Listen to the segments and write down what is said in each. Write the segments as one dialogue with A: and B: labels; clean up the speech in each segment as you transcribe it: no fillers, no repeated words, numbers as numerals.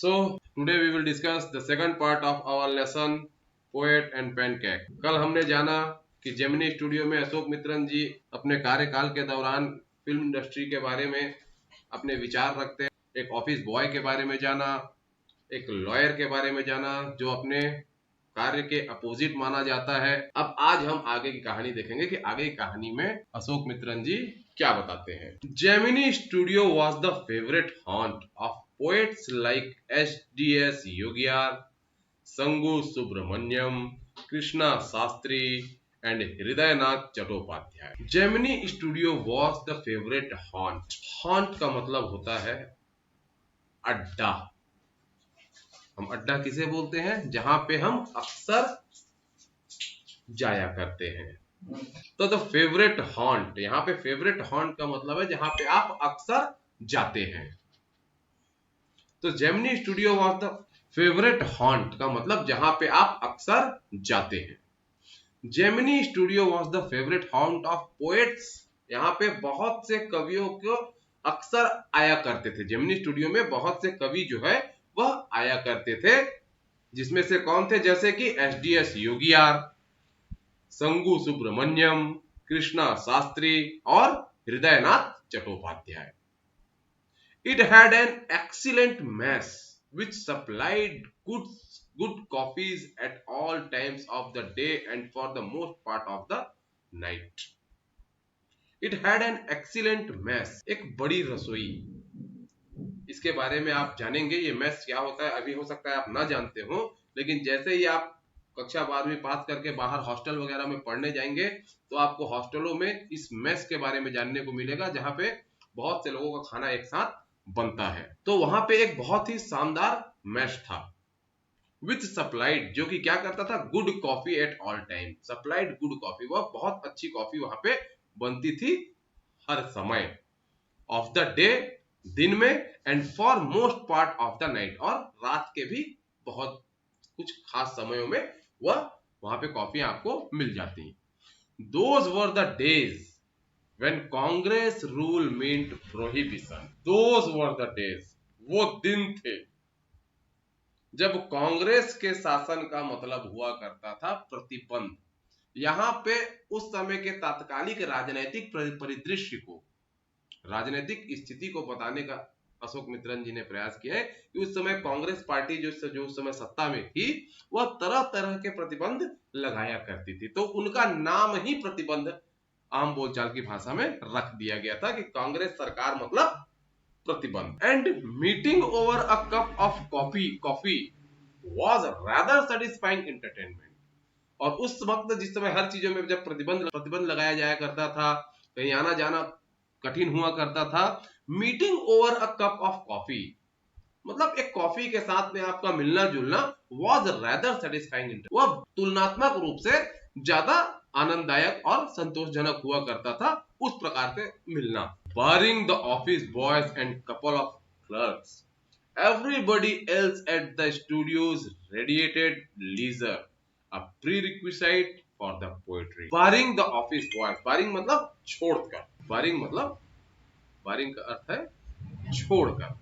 A: So today we will discuss the second part of our lesson poet and pancake. कल हमने जाना कि Gemini studio में अशोक मित्रन जी अपने कार्यकाल के दौरान फिल्म इंडस्ट्री के बारे में अपने विचार रखते हैं। एक ऑफिस बॉय के बारे में जाना, एक लॉयर के बारे में जाना जो अपने कार्य के अपोजिट माना जाता है। अब आज हम आगे की कहानी देखेंगे कि आगे की कहानी में अशोक मित्रन जी क्या बताते हैं। Gemini studio was the favourite haunt of poets like S D S. Yogiyar, Sangu Subramaniam, Krishna Sastri and Hridayanath Chattopadhyay. Gemini studio was the favourite haunt. Haunt का मतलब होता है अड्डा। हम अड्डा किसे बोलते हैं? जहां पे हम अक्सर जाया करते हैं। तो द फेवरेट हॉन्ट, यहाँ पे फेवरेट हॉन्ट का मतलब है जहां पे आप अक्सर जाते हैं। तो Gemini studio was the favourite haunt का मतलब जहां पे आप अक्सर जाते हैं। Gemini studio was the favourite haunt of poets. यहाँ पे बहुत से कवियों को अक्सर आया करते थे। जेमिनी स्टूडियो में बहुत से कवि जो है वह आया करते थे, जिसमें से कौन थे? जैसे कि एस.डी.एस. योगियार, संगू सुब्रमण्यम, कृष्णा शास्त्री और Hridaynath Chattopadhyay. It had an excellent mess which supplied good coffees at all times of the day and for the most part of the night. It had an excellent mess, एक बड़ी रसोई। इसके बारे में आप जानेंगे ये मेस क्या होता है। अभी हो सकता है आप ना जानते हो, लेकिन जैसे ही आप कक्षा 12वीं पास करके बाहर हॉस्टल वगैरह में पढ़ने जाएंगे तो आपको हॉस्टलों में इस मेस के बारे में जानने को मिलेगा, जहां पे बहुत से लोगों का खाना एक साथ बनता है। तो वहां पे एक बहुत ही शानदार मेस था विथ सप्लाइड, जो कि क्या करता था? Good coffee at all time. Supplied good coffee, वह बहुत अच्छी कॉफी वहां पे बनती थी हर समय, ऑफ द डे, दिन में, and for most part of the night, और रात के भी बहुत कुछ खास समयों में वह वहां पे कॉफी आपको मिल जाती। Those were the days when Congress rule meant prohibition. Those were the days, वो दिन थे जब कांग्रेस के शासन का मतलब हुआ करता था प्रतिबंध। यहाँ पे उस समय के तात्कालिक राजनीतिक परिदृश्य को, राजनीतिक स्थिति को बताने का अशोक मित्रन जी ने प्रयास किया है कि उस समय कांग्रेस पार्टी जो उस समय सत्ता में थी वह तरह तरह के प्रतिबंध लगाया करती थी। तो उनका नाम ही प्रतिबंध आम बोलचाल की भाषा में रख दिया गया था कि कांग्रेस सरकार मतलब प्रतिबंध। And meeting over a cup of coffee was rather satisfying entertainment. और उस वक्त जिस समय हर चीजों में जब प्रतिबंध लगाया जाया करता था, कहीं आना जाना कठिन हुआ करता था, meeting over a cup of coffee मतलब एक कॉफी के साथ में आपका मिलना जुलना वाज रादर सेटिस्फाइंग, वह तुलनात्मक रूप से ज्यादा आनंददायक और संतोषजनक हुआ करता था उस प्रकार से मिलना। Barring the office boys and couple of clerks, everybody else at the studios radiated leisure, a prerequisite for the poetry. Barring the office boys, barring मतलब छोड़कर, barring मतलब, barring का अर्थ है छोड़कर,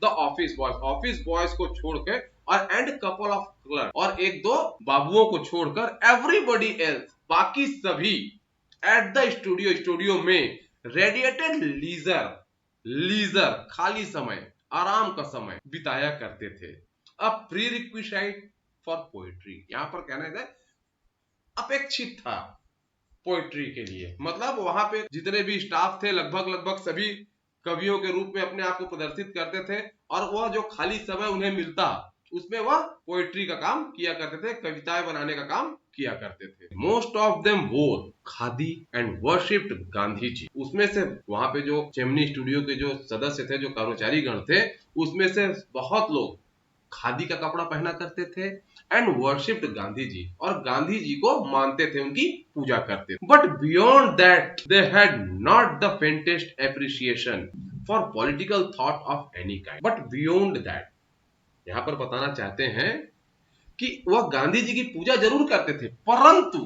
A: द ऑफिस बॉयज को छोड़कर, और एंड कपल ऑफ क्लर्क, और एक दो बाबुओं को छोड़कर, एवरीबॉडी एल्स बाकी सभी, एट द स्टूडियो में, रेडिएटेड लीजर खाली समय, आराम का समय बिताया करते थे। अब प्री रिक्विसाइट फॉर पोएट्री, यहां पर कहना है अपेक्षित था पोएट्री के लिए, मतलब वहां पे जितने भी स्टाफ थे लगभग सभी कवियों के रूप में अपने आप को प्रदर्शित करते थे, और वह जो खाली समय उन्हें मिलता उसमें वह पोएट्री का काम किया करते थे, कविताएं बनाने का काम किया करते थे। मोस्ट ऑफ देम वोर खादी एंड वर्शिप्ड गांधी जी। उसमें से वहां पे जो जेमिनी स्टूडियो के जो सदस्य थे, जो कर्मचारी गण थे, उसमें से बहुत लोग खादी का कपड़ा पहना करते थे, एंड वर्शिप्ड गांधी जी, और गांधी जी को मानते थे, उनकी पूजा करते थे। But beyond that they had not the faintest appreciation for political thought of any kind. But beyond that, यहां पर बताना चाहते हैं कि वह गांधी जी की पूजा जरूर करते थे, परंतु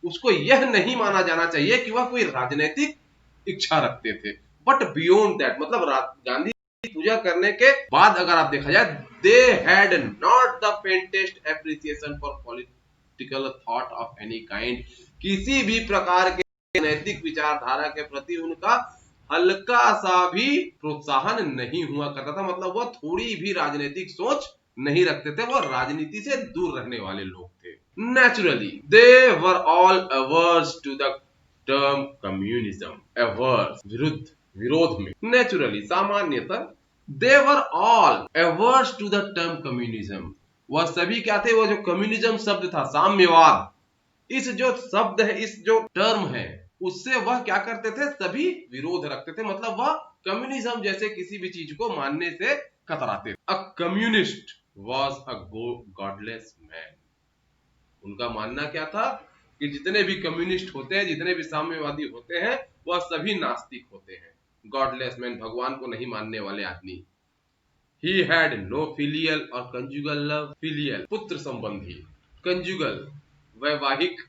A: उसको यह नहीं माना जाना चाहिए कि वह कोई राजनीतिक इच्छा रखते थे। बट बियॉन्ड दैट मतलब गांधी पूजा करने के बाद अगर आप देखा जाए, they had not the faintest appreciation for political thought of any kind. किसी भी प्रकार के नैतिक विचारधारा के प्रति उनका हल्का सा भी प्रोत्साहन नहीं हुआ करता था। मतलब वह थोड़ी भी राजनीतिक सोच नहीं रखते थे, वह राजनीति से दूर रहने वाले लोग थे। Naturally they were all averse to the term communism. Averse विरुद्ध, विरोध में। नेचुरली सामान्यतः they were all averse to the term communism. वह सभी क्या थे, वह जो कम्युनिज्म शब्द था, साम्यवाद, इस जो शब्द है, इस जो टर्म है, उससे वह क्या करते थे, सभी विरोध रखते थे। मतलब वह कम्युनिज्म जैसे किसी भी चीज को मानने से कतराते थे। A communist was a godless man. उनका मानना क्या था कि जितने भी कम्युनिस्ट होते हैं, जितने भी साम्यवादी होते हैं, वह सभी नास्तिक होते हैं। गॉडलेस मैन, भगवान को नहीं मानने वाले आदमी। He had no filial और conjugal love। filial पुत्र संबंधी, conjugal वैवाहिक,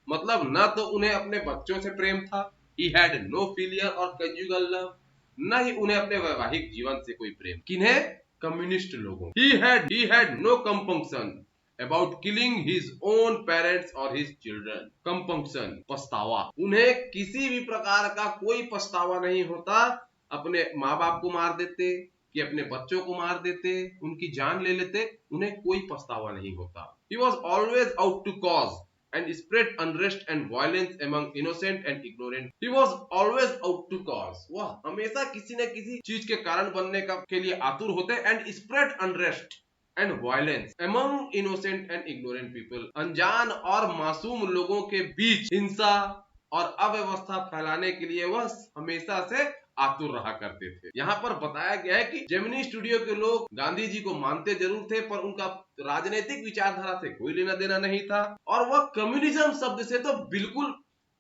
A: मतलब न तो उन्हें अपने बच्चों से प्रेम था। He had no filial और conjugal love, न ही उन्हें अपने वैवाहिक जीवन से कोई प्रेम। किन्हें? कम्युनिस्ट लोगों। He had no compunction about killing his own parents or his children। compunction पछतावा, उन्हें किसी भी प्रकार का कोई पछतावा नहीं होता, अपने माँ बाप को मार देते कि अपने बच्चों को मार देते, उनकी जान ले लेते, उन्हें कोई पछतावा नहीं होता। He was always out to cause and spread unrest and violence among innocent and ignorant। He was always out to cause। वह हमेशा किसी न किसी चीज के कारण बनने के लिए आतुर होते। and spread unrest and violence among innocent and ignorant people। अनजान और मासूम लोगों के बीच हिंसा और अव्यवस्था फैलाने के लिए वह हमेशा से आतुर रहा करते थे। यहाँ पर बताया गया है कि जेमिनी स्टूडियो के लोग गांधी जी को मानते जरूर थे, पर उनका राजनीतिक विचारधारा से कोई लेना देना नहीं था, और वह कम्युनिज्म शब्द से तो बिल्कुल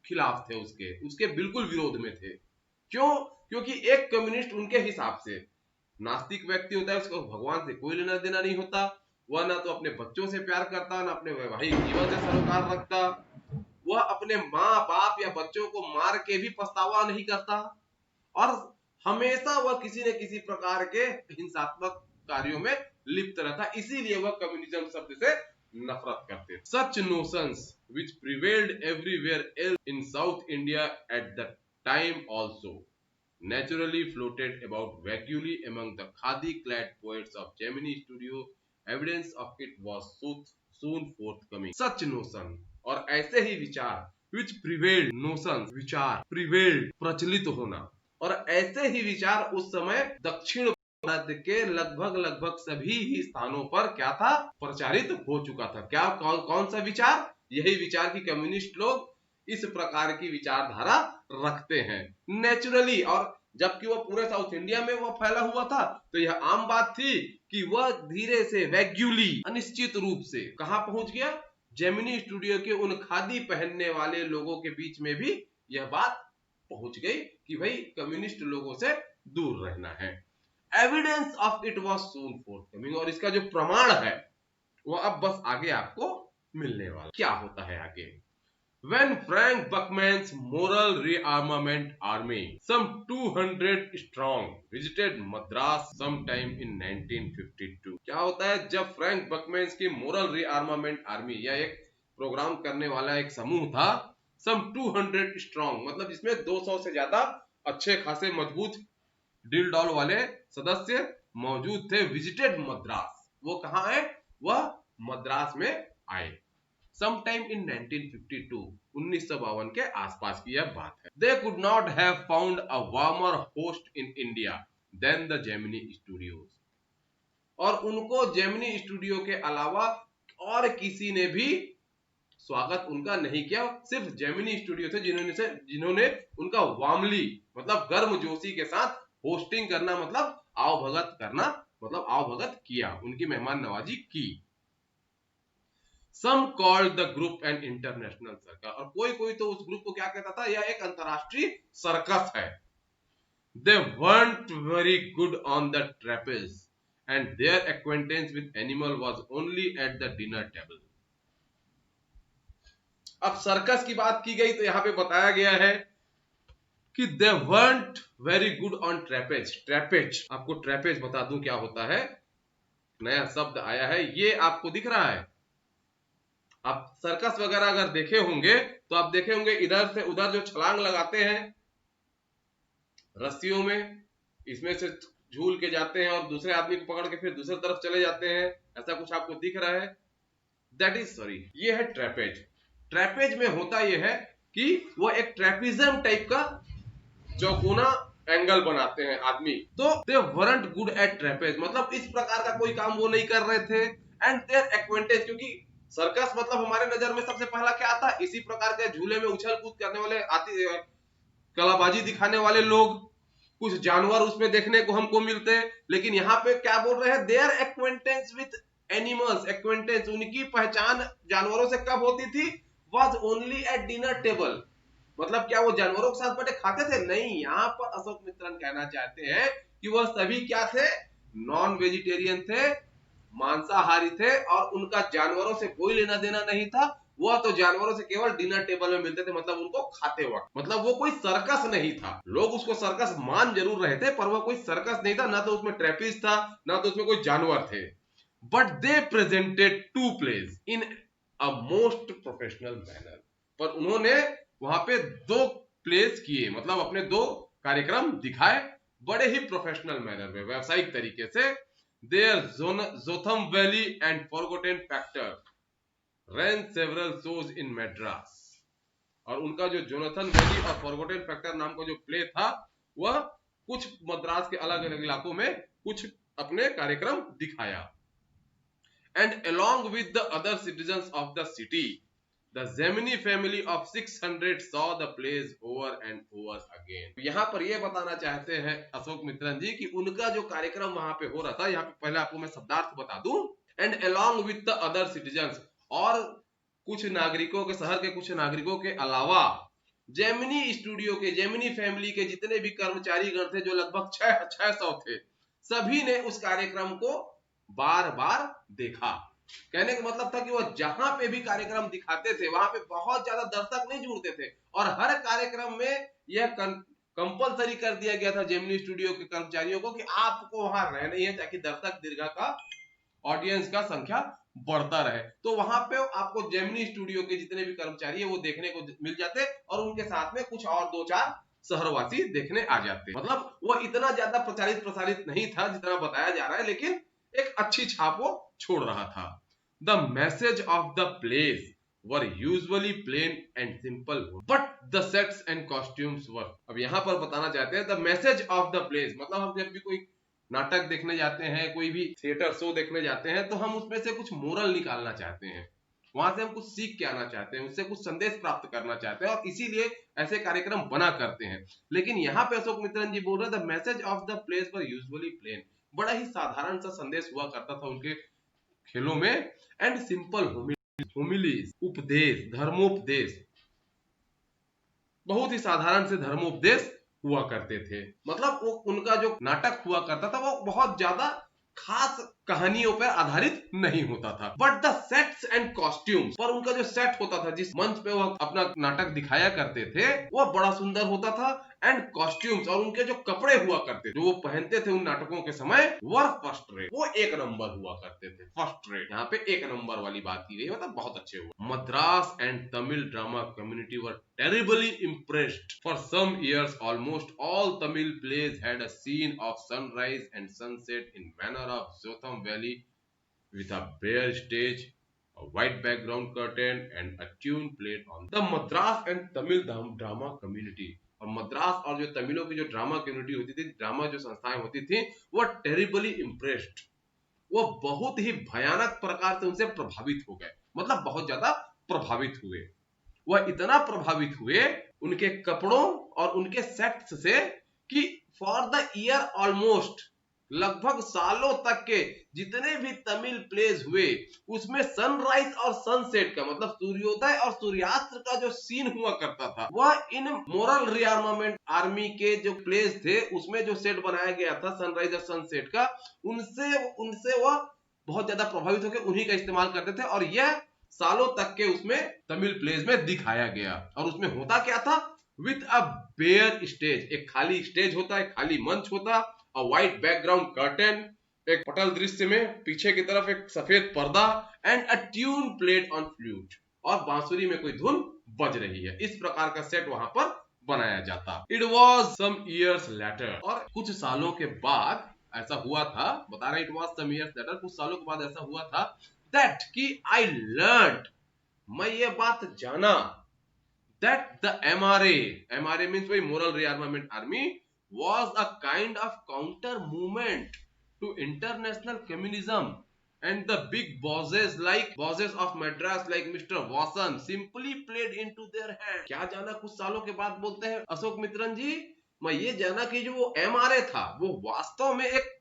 A: खिलाफ थे, उसके बिल्कुल विरोध में थे। क्यों? क्योंकि एक कम्युनिस्ट उनके हिसाब से नास्तिक व्यक्ति होता है, उसको भगवान से कोई लेना देना नहीं होता, वह ना तो अपने बच्चों से प्यार करता, ना अपने वैवाहिक जीवन से सरोकार रखता, वह अपने माँ बाप या बच्चों को मार के भी पछतावा नहीं करता, और हमेशा वह किसी न किसी प्रकार के हिंसात्मक कार्यों में लिप्त रहता। इसीलिए वह कम्युनिज्म शब्द से नफरत करते। Such notions which prevailed everywhere else in South India at the time also naturally floated about vaguely among the khadi-clad poets of Gemini Studio। Evidence of it was soon forthcoming। Such notion और ऐसे ही विचार, which prevailed, notions विचार, prevailed प्रचलित होना, और ऐसे ही विचार उस समय दक्षिण भारत के लगभग सभी ही स्थानों पर क्या था, प्रचारित हो चुका था। क्या कौन सा विचार? यही विचार की कम्युनिस्ट लोग इस प्रकार की विचारधारा रखते हैं। नेचुरली, और जबकि वह पूरे साउथ इंडिया में वह फैला हुआ था, तो यह आम बात थी कि वह धीरे से वैग्युली, अनिश्चित रूप से कहां पहुंच गया, जेमिनी स्टूडियो के उन खादी पहनने वाले लोगों के बीच में भी यह बात पहुंच गई कि भाई कम्युनिस्ट लोगों से दूर रहना है। Evidence of it was soon forthcoming, और इसका जो प्रमाण है वो अब बस आगे आपको मिलने वाला। क्या होता है आगे? When Frank Buckman's moral rearmament army, some 200 strong, visited Madras sometime in 1952। क्या होता है जब फ्रैंक बकमैन की मोरल रीआर्मामेंट आर्मी, या एक प्रोग्राम करने वाला एक समूह था, some 200 strong, मतलब जिसमें 200 से ज्यादा अच्छे खासे मजबूत डिल डॉल वाले सदस्य मौजूद थे। विजिटेड मद्रास, वो कहाँ है? वह मद्रास में आए। Sometime in 1952, 1952 के आसपास की यह बात है। They could not have found a warmer host in India than the Gemini Studios। और उनको जेमिनी स्टूडियो के अलावा और किसी ने भी स्वागत उनका नहीं किया, सिर्फ जेमिनी स्टूडियो थे जिन्होंने उनका वार्मली, मतलब गर्मजोशी के साथ होस्टिंग करना, मतलब आवभगत करना, मतलब आवभगत किया, उनकी मेहमान नवाजी की। Some called the group an international circus, और कोई तो उस ग्रुप को क्या कहता था, यह एक अंतरराष्ट्रीय सर्कस है। They weren't very good on the trapeze and their acquaintance with animal was only at the dinner table। अब सर्कस की बात की गई तो यहाँ पे बताया गया है कि दे weren't वेरी गुड ऑन ट्रेपेज। ट्रेपेज, आपको ट्रेपेज बता दूं क्या होता है, नया शब्द आया है, ये आपको दिख रहा है। आप सर्कस वगैरह अगर देखे होंगे तो आप देखे होंगे इधर से उधर जो छलांग लगाते हैं रस्सियों में, इसमें से झूल के जाते हैं और दूसरे आदमी को पकड़ के फिर दूसरी तरफ चले जाते हैं, ऐसा कुछ आपको दिख रहा है, दैट इज सॉरी, ये है ट्रेपेज। ट्रेपेज में होता यह है कि वो एक ट्रेपिज्म टाइप का चौकोना एंगल बनाते हैं आदमी, तो दे वरंट गुड एट ट्रेपेज, मतलब इस प्रकार का कोई काम वो नहीं कर रहे थे। एंड देयर एक्वेंटेंस, क्योंकि सर्कस मतलब हमारे नजर में सबसे पहला क्या आता है, इसी प्रकार के झूले में उछल कूद करने वाले कलाबाजी दिखाने वाले लोग, कुछ जानवर उसमें देखने को हमको मिलते हैं। लेकिन यहाँ पे क्या बोल रहे हैं, their acquaintance with animals, acquaintance उनकी पहचान जानवरों से कब होती थी, was only at dinner table, मतलब क्या वो जानवरों के साथ बैठे खाते थे, नहीं। यहाँ पर अशोक मित्रन कहना चाहते हैं कि वह सभी क्या थे, नॉन वेजिटेरियन थे, मांसाहारी थे, और उनका जानवरों से कोई लेना देना नहीं था। वह तो जानवरों से केवल डिनर टेबल में मिलते थे, मतलब उनको खाते वक्त, मतलब वो कोई सर्कस नहीं था। लोग उसको सर्कस मान जरूर रहे थे, पर वह कोई सर्कस नहीं था, ना तो उसमें ट्रेपिस था, ना तो उसमें कोई जानवर थे। But they presented two plays in a most professional manner, पर उन्होंने वहां पे दो प्लेस किए, मतलब अपने दो कार्यक्रम दिखाए बड़े ही प्रोफेशनल मैनर में, व्यावसायिक तरीके से। Their Jotham Valley and forgotten factor ran several shows in Madras, और उनका जो जोनाथन वैली और फॉरगॉटन फैक्टर नाम का जो प्ले था, वह कुछ मद्रास के अलग अलग इलाकों में कुछ अपने कार्यक्रम दिखाया। And along with the other citizens of the city, the Gemini family of 600 saw the plays over and over again। यहाँ पर ये बताना चाहते हैं अशोक मित्रन जी कि उनका जो कार्यक्रम वहां पे हो रहा था, यहाँ पे पहले आपको मैं शब्दार्थ बता दूं, and along with the other citizens, और कुछ नागरिकों के, शहर के कुछ नागरिकों के अलावा जेमिनी स्टूडियो के, जेमिनी फैमिली के जितने भी कर्मचारी गण थे, जो लगभग 600 थे, सभी ने उस कार्यक्रम को बार बार देखा। कहने का मतलब था कि वो जहां पे भी कार्यक्रम दिखाते थे वहां पे बहुत ज्यादा दर्शक नहीं जुड़ते थे, और हर कार्यक्रम में यह कंपलसरी कर दिया गया था जेमिनी स्टूडियो के कर्मचारियों को कि आपको वहां रहना ही है, ताकि दर्शक दीर्घा का, ऑडियंस का संख्या बढ़ता रहे। तो वहां पे आपको जेमिनी स्टूडियो के जितने भी कर्मचारी है वो देखने को मिल जाते, और उनके साथ में कुछ और दो चार शहरवासी देखने आ जाते। मतलब वो इतना ज्यादा प्रसारित नहीं था जितना बताया जा रहा है, लेकिन एक अच्छी छाप वो छोड़ रहा था। The message of the plays were usually plain and simple, but the sets and costumes were, अब यहां पर बताना चाहते हैं the message of the plays, मतलब हम जब भी कोई नाटक देखने जाते हैं, कोई भी थिएटर शो देखने जाते हैं, तो हम उसमें से कुछ मोरल निकालना चाहते हैं, वहां से हम कुछ सीख के आना चाहते हैं, उससे कुछ संदेश प्राप्त करना चाहते हैं, और इसीलिए ऐसे कार्यक्रम बना करते हैं। लेकिन यहाँ पे अशोक मित्रन जी बोल रहे हैं the message of the place पर यूजुअली प्लेन, बड़ा ही साधारण सा संदेश हुआ करता था उनके खेलों में, एंड सिंपल होमिलीज, उपदेश, धर्मोपदेश, बहुत ही साधारण से धर्मोपदेश हुआ करते थे। मतलब वो उनका जो नाटक हुआ करता था वो बहुत ज्यादा खास कहानियों पर आधारित नहीं होता था। But the sets and costumes, पर उनका जो सेट होता था, जिस मंच पे वो अपना नाटक दिखाया करते थे, वो बड़ा सुंदर होता था। एंड कॉस्ट्यूम्स, और उनके जो कपड़े हुआ करते थे, जो वो पहनते थे उन नाटकों के समय, वर फर्स्ट रेट, वो एक नंबर हुआ करते थे, फर्स्ट रेट। यहाँ पे एक नंबर वाली बात की गई, मतलब बहुत अच्छे हुए। Madras and Tamil drama community were terribly impressed. For some years, almost all Tamil plays had a scene of sunrise and sunset in manner of Jotham Valley, with a bare stage, a white background curtain, and a tune played on the Madras and Tamil drama community। और मद्रास और जो तमिलों की जो drama community होती थी, drama जो संस्थाएं होती थी, वो टेरिबली इम्प्रेस्ड, वो बहुत ही भयानक प्रकार से उनसे प्रभावित हो गए, मतलब बहुत ज्यादा प्रभावित हुए। वह इतना प्रभावित हुए उनके कपड़ों और उनके सेट्स से कि फॉर द ईयर ऑलमोस्ट, लगभग सालों तक के जितने भी तमिल प्लेज हुए, उसमें सनराइज और सनसेट का, मतलब सूर्योदय और सूर्यास्त का जो सीन हुआ करता था, वह इन मोरल रिआर्मामेंट आर्मी के जो प्लेज थे उसमें जो सेट बनाया गया था सनराइज और सनसेट का, उनसे वह बहुत ज्यादा प्रभावित होकर उन्हीं का इस्तेमाल करते थे, और यह सालों तक के उसमें तमिल प्लेज में दिखाया गया। और उसमें होता क्या था, विथ अ बेयर स्टेज, एक खाली स्टेज होता है, खाली मंच होता, अ व्हाइट बैकग्राउंड कर्टेन, एक पटल दृश्य में पीछे की तरफ एक सफेद पर्दा, and a tune played on flute, और बांसुरी में कोई धुन बज रही है। इस प्रकार का सेट वहां पर बनाया जाता। It was some years later, और कुछ सालों के बाद ऐसा हुआ था, बता रहे it was some years later, कुछ सालों के बाद ऐसा हुआ था, दैट कि आई लर्न, मैं ये बात जाना, that the MRA means by Moral Rearmament Army, was a kind of counter movement to international communism, and the big bosses like bosses of Madras like Mr. Watson simply played into their hand। क्या जाना कुछ सालों के बाद, बोलते हैं अशोक मित्रन जी, मैं ये जाना कि जो वो MRA था वो वास्तव में एक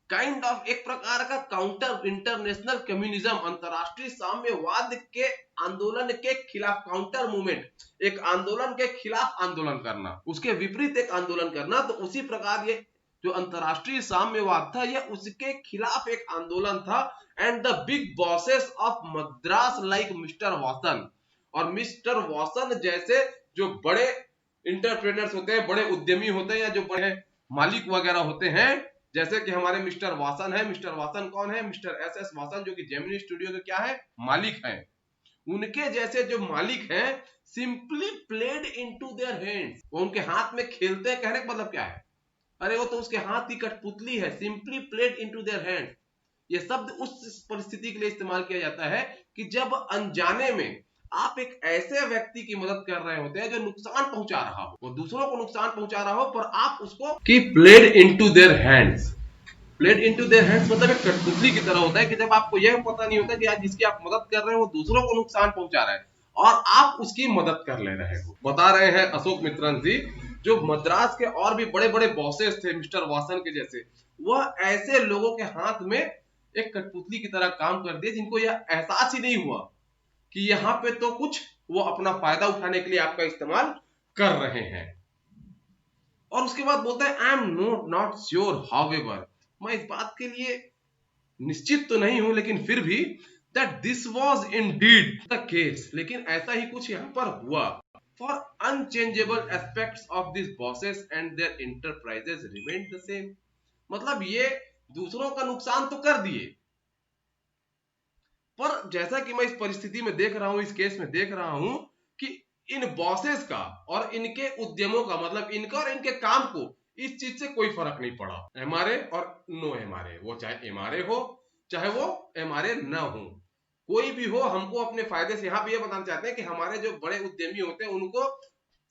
A: काइंड ऑफ एक प्रकार का काउंटर इंटरनेशनल कम्युनिज्म, अंतरराष्ट्रीय साम्यवाद के आंदोलन के खिलाफ, काउंटर मूवमेंट, एक आंदोलन के खिलाफ आंदोलन करना, उसके विपरीत एक आंदोलन करना, तो उसी प्रकार ये जो अंतरराष्ट्रीय साम्यवाद था ये उसके खिलाफ एक आंदोलन था। And the big bosses of Madras like mister Vasan, और मिस्टर वासन जैसे जो बड़े इंटरप्रेनर्स होते हैं, बड़े उद्यमी होते हैं, या जो बड़े मालिक वगैरह होते हैं, जैसे कि हमारे मिस्टर वासन है। मिस्टर वासन कौन है? मिस्टर SS वासन, जो कि जेमिनी स्टूडियो के क्या है, मालिक हैं। उनके जैसे जो मालिक हैं, simply played into their hands, वो उनके हाथ में खेलते हैं। कहने का मतलब क्या है? अरे वो तो उसके हाथ की कठपुतली है। Simply played into their hands, ये शब्द उस परिस्थिति के लिए इस्तेमाल किया जाता है कि जब अनजाने में आप एक ऐसे व्यक्ति की मदद कर रहे होते हैं जो नुकसान पहुंचा रहा हो, वो दूसरों को नुकसान पहुंचा रहा हो, पर आप उसको कि played into their hands, played into their hands मतलब एक कठपुतली की तरह होता है कि जब आपको यह पता नहीं होता कि आज जिसकी आप मदद कर रहे हो वो दूसरों को नुकसान पहुंचा रहा है और आप उसकी मदद कर ले रहे हो। बता रहे हैं अशोक मित्रन जी, जो मद्रास के और भी बड़े बड़े बॉसेस थे मिस्टर वासन के जैसे, वह ऐसे लोगों के हाथ में एक कठपुतली की तरह काम कर दिए जिनको यह एहसास ही नहीं हुआ कि यहाँ पे तो कुछ वो अपना फायदा उठाने के लिए आपका इस्तेमाल कर रहे हैं। और उसके बाद बोलता है I am not sure however, मैं इस बात के लिए निश्चित तो नहीं हूं, लेकिन फिर भी that this was indeed the case, लेकिन ऐसा ही कुछ यहां पर हुआ। For unchangeable aspects of this bosses and their enterprises remain the same, मतलब ये दूसरों का नुकसान तो कर दिए, पर जैसा कि मैं इस परिस्थिति में देख रहा हूं, इस केस में देख रहा हूं कि इन बॉसेस का और इनके उद्यमों का, मतलब इनका और इनके काम को इस चीज से कोई फर्क नहीं पड़ा। एमआरए और नो एमआरए, वो चाहे एमआरए हो चाहे वो एमआरए ना हो, कोई भी हो, हमको अपने फायदे से, यहाँ पे ये बताना चाहते हैं कि हमारे जो बड़े उद्यमी होते हैं उनको